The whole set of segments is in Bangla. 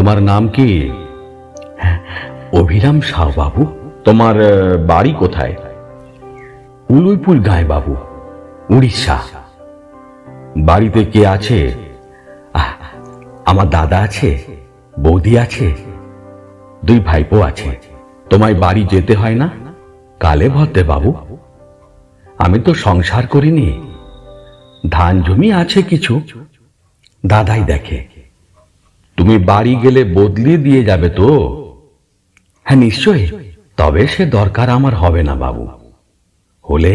তোমার নাম কি? অভিরাম সাউ বাবু। তোমার বাড়ি কোথায়? উলুইপুর গাঁয়ে বাবু, উড়িষ্যা। বাড়িতে কে আছে? আমার দাদা আছে, বৌদি আছে, 2 ভাইপো আছে। তোমায় বাড়ি যেতে হয় না? কালে ভদ্রে বাবু, আমি তো সংসার করিনি, ধান জমি আছে কিছু, দাদাই দেখে। তুমি বাড়ি গেলে বদলি দিয়ে যাবে তো? হ্যাঁ নিশ্চয়ই, তবে সে দরকার আমার হবে না বাবু। হলে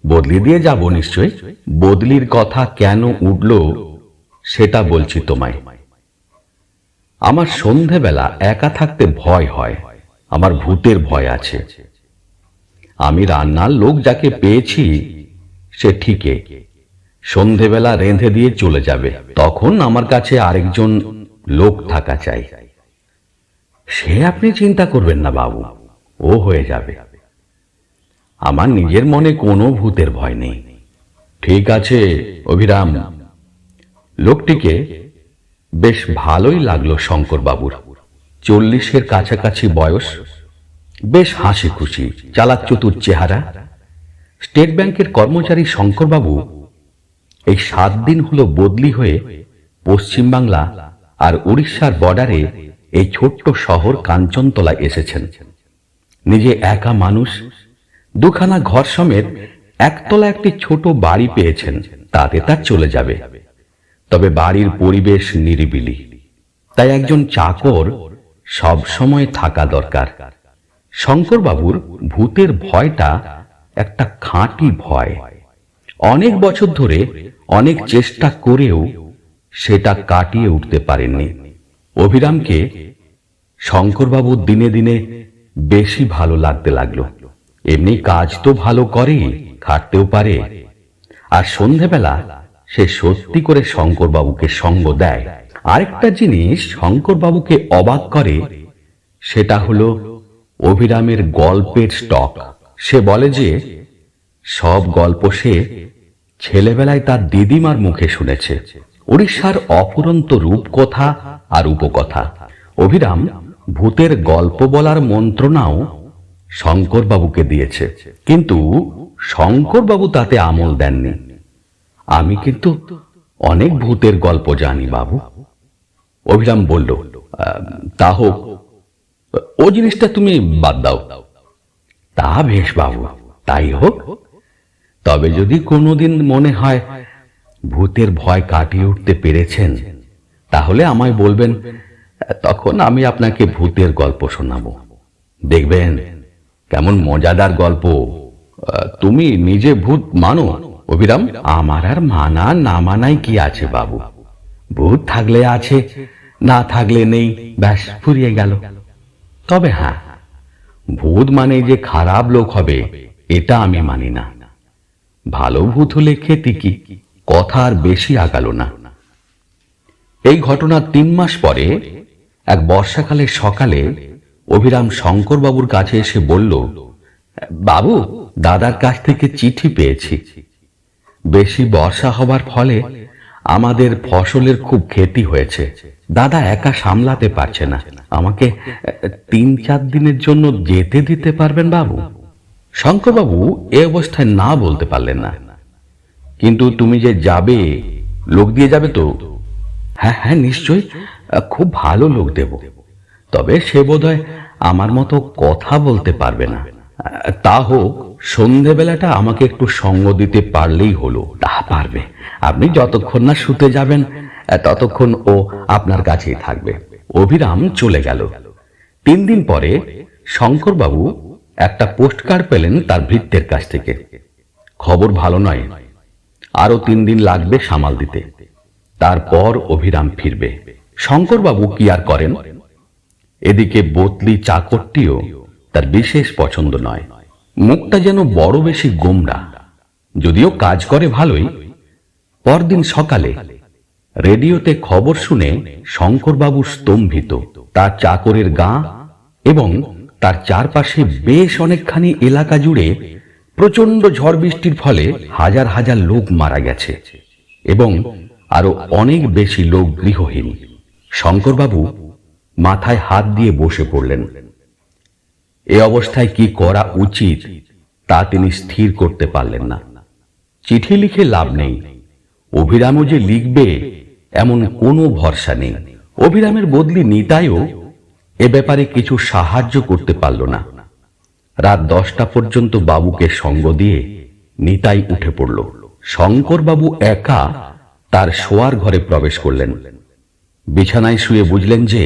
বদলি দিয়ে যাব নিশ্চয়ই। বদলির কথা কেন উঠল সেটা বলছি তোমায়। আমার সন্ধেবেলা একা থাকতে ভয় হয়, আমার ভূতের ভয় আছে। আমি রান্নার লোক যাকে পেয়েছি সে ঠিকই সন্ধেবেলা রেঁধে দিয়ে চলে যাবে, তখন আমার কাছে আরেকজন লোক থাকা চাই। সে আপনি চিন্তা করবেন না বাবু, ও হয়ে যাবে। আমার নিজের মনে কোনো ভূতের ভয় নেই। ঠিক আছে অভিরাম। লোকটিকে বেশ ভালোই লাগলো শঙ্কর বাবুর। 40-এর কাছাকাছি বয়স, বেশ হাসি খুশি, চালাক চতুর চেহারা। স্টেট ব্যাংকের কর্মচারী শঙ্কর বাবু এই 7 দিন হলো বদলি হয়ে পশ্চিমবাংলা আর উড়িষ্যার বর্ডারে এই ছোট্ট শহর কাঞ্চনতলা এসেছেন। নিজে একা মানুষ, 2খানা ঘর সমেত একতলা একটি ছোট বাড়ি পেয়েছেন, তাতে তার চলে যাবে। তবে বাড়ির পরিবেশ নিরিবিলি, তাই একজন চাকর সব সময় থাকা দরকার। শঙ্কর বাবুর ভূতের ভয়টা একটা খাঁটি ভয়। অনেক বছর ধরে অনেক চেষ্টা করেও সেটা কাটিয়ে উঠতে পারেননি। অভিরামকে শঙ্করবাবু দিনে দিনে বেশি ভালো লাগতে লাগলো। এমনি কাজ তো ভালো করে, খাটতেও পারে, আর সন্ধেবেলা সে সত্যি করে শঙ্করবাবুকে সঙ্গ দেয়। আরেকটা জিনিস শঙ্করবাবুকে অবাক করে, সেটা হলো অভিরামের গল্পের স্টক। সে বলে যে সব গল্প সে ছেলেবেলায় তার দিদিমার মুখে শুনেছে। উড়িষ্যার অফুরন্ত রূপকথা আর উপকথা। অভিরাম ভূতের গল্প বলার মন্ত্রণাও শঙ্করবাবুকে দিয়েছে, কিন্তু শঙ্করবাবু তাতে আমল দেননি। আমি কিন্তু অনেক ভূতের গল্প জানি বাবু। অভিরাম বলল, তা হোক, ও জিনিসটা তুমি বাদ দাও। তা বেশ বাবু, তাই হোক। তবে যদি কোনোদিন মনে হয় ভূতের ভয় কাটিয়ে উঠতে পেরেছেন, তাহলে আমায় বলবেন, তখন আমি আপনাকে ভূতের গল্প শোনাবো। দেখবেন কেমন মজাদার গল্প। তুমি নিজে ভূত মানো অভিরাম? আমার আর মানা না মানাই কি আছে বাবু, ভূত থাকলে আছে, না থাকলে নেই, ব্যাস ফুরিয়ে গেল। তবে হ্যাঁ, ভূত মানে যে খারাপ লোক হবে এটা আমি মানি না। ভালো ভূত হলে খেতে কি, কথা আর বেশি আগালো না। এই ঘটনার 3 মাস পরে এক বর্ষাকালের সকালে অভিরাম শঙ্করবাবুর কাছে এসে বলল, বাবু, দাদার কাছ থেকে চিঠি পেয়েছি। বেশি বর্ষা হবার ফলে আমাদের ফসলের খুব ক্ষতি হয়েছে। দাদা একা সামলাতে পারছে না, আমাকে 3-4 দিনের জন্য যেতে দিতে পারবেন বাবু? শঙ্করবাবু এ অবস্থায় না বলতে পারলেন না। কিন্তু তুমি যে যাবে, লোক দিয়ে যাবে তো? হ্যাঁ হ্যাঁ নিশ্চয়ই, খুব ভালো লোক দেব। তবে সে বোধহয় আমার মতো কথা বলতে পারবে না। তা হোক, সন্ধেবেলাটা আমাকে একটু সঙ্গ দিতে পারলেই হলো। তা পারবে, আপনি যতক্ষণ না শুতে যাবেন ততক্ষণ ও আপনার কাছেই থাকবে। অভিরাম চলে গেল। 3 দিন পরে শঙ্করবাবু একটা পোস্টকার্ড পেলেন তার ভৃত্যের কাছ থেকে। খবর ভালো নয়, আরো 3 দিন লাগবে সামাল দিতে, তারপর অভিরাম ফিরবে। শঙ্করবাবু কি আর করেন, এদিকে বতলি চাকরটিও তার বিশেষ পছন্দ নয়। মুখটা যেন বড় বেশি গোমড়া, যদিও কাজ করে ভালোই। পরদিন সকালে রেডিওতে খবর শুনে শঙ্করবাবু স্তম্ভিত। তার চাকরের গাঁ এবং তার চারপাশে বেশ অনেকখানি এলাকা জুড়ে প্রচন্ড ঝড় বৃষ্টির ফলে হাজার হাজার লোক মারা গেছে এবং আরো অনেক বেশি লোক গৃহহীন। শঙ্করবাবু মাথায় হাত দিয়ে বসে পড়লেন। এ অবস্থায় কি করা উচিত তা তিনি স্থির করতে পারলেন না। চিঠি লিখে লাভ নেই, অভিরামও যে লিখবে এমন কোনো ভরসা নেই। অভিরামের বদলি নিতাইও এ ব্যাপারে কিছু সাহায্য করতে পারল না। রাত 10টা পর্যন্ত বাবুকে সঙ্গ দিয়ে নিতাই উঠে পড়ল। শঙ্করবাবু একা তার শোয়ার ঘরে প্রবেশ করলেন। বিছানায় শুয়ে বুঝলেন যে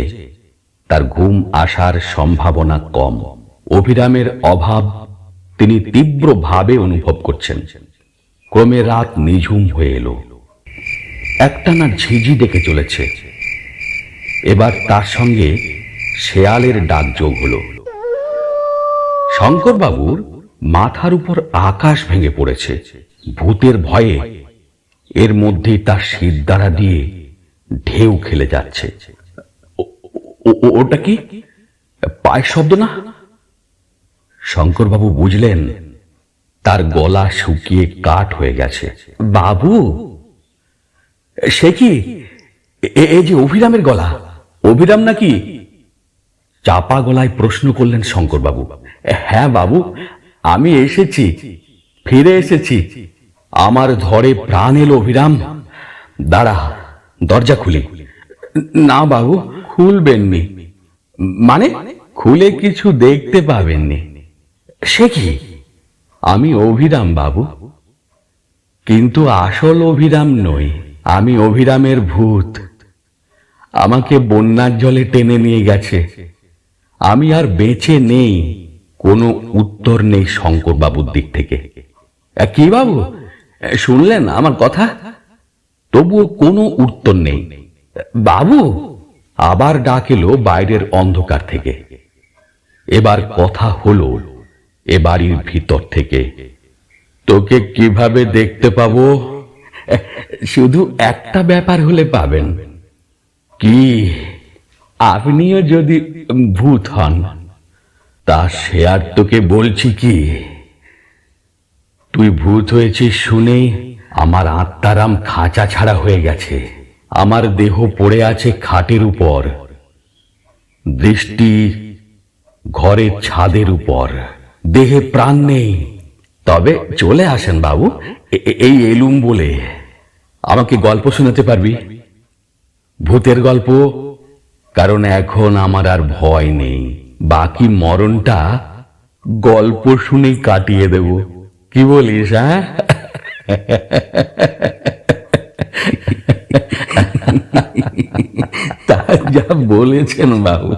তার ঘুম আসার সম্ভাবনা কম। অভিরামের অভাব তিনি তীব্রভাবে অনুভব করছেন। ক্রমে রাত নিঝুম হয়ে এলো। একটানা ঝিঝি ডেকে চলেছে। এবার তার সঙ্গে শেয়ালের ডাক যোগ হলো। শঙ্করবাবুর মাথার উপর আকাশ ভেঙে পড়েছে। ভূতের ভয়ে এর মধ্যেই তার শিরদাঁড়া দিয়ে ঢেউ খেলে যাচ্ছে। ওটা কি পায়ের শব্দ না? শঙ্করবাবু বুঝলেন তার গলা শুকিয়ে কাঠ হয়ে গেছে। বাবু, সে কি? এ যে অভিরামের গলা। অভিরাম নাকি? চাপা গলায় প্রশ্ন করলেন শঙ্করবাবু। হ্যাঁ বাবু, আমি এসেছি, ফিরে এসেছি। আমার ধরে প্রাণ এলো অভিরাম। দাঁড়া, দরজা খুলি। না বাবু, খুলবেননি। মানে? খুলে কিছু দেখতে পাবেননি। সে কি? আমি অভিরাম বাবু, কিন্তু আসল অভিরাম নই। আমি অভিরামের ভূত। আমাকে বন্যার জলে টেনে নিয়ে গেছে। আমি আর বেঁচে নেই। কোনো উত্তর নেই শঙ্করবাবুর দিক থেকে। কি বাবু, শুনলেন আমার কথা? তবুও কোনো উত্তর নেই। বাবু, আবার ডাক এলো বাইরের অন্ধকার থেকে। এবার কথা হলো এ বাড়ির ভিতর থেকে। তোকে কিভাবে দেখতে পাবো? শুধু একটা ব্যাপার হলে পাবেন। কি? আপনিও যদি ভূত হন। তা সে আর তোকে বলছি কি? তুই ভূত হয়েছিস শুনে আমার আত্মারাম খাঁচা ছাড়া হয়ে গেছে। আমার দেহ পড়ে আছে খাটের উপর, দৃষ্টি ঘরের ছাদের উপর। দেহে প্রাণ নেই। তবে চলে আসেন বাবু, এই এলুম বলে। আমাকে গল্প শোনাতে পারবি? ভূতের গল্প? কারণ এখন আমার আর ভয় নেই। বাকি মরণটা গল্প শুনে কাটিয়ে দেব। কি বলিস? হ্যাঁ, তা যা বলেছেন বাবু।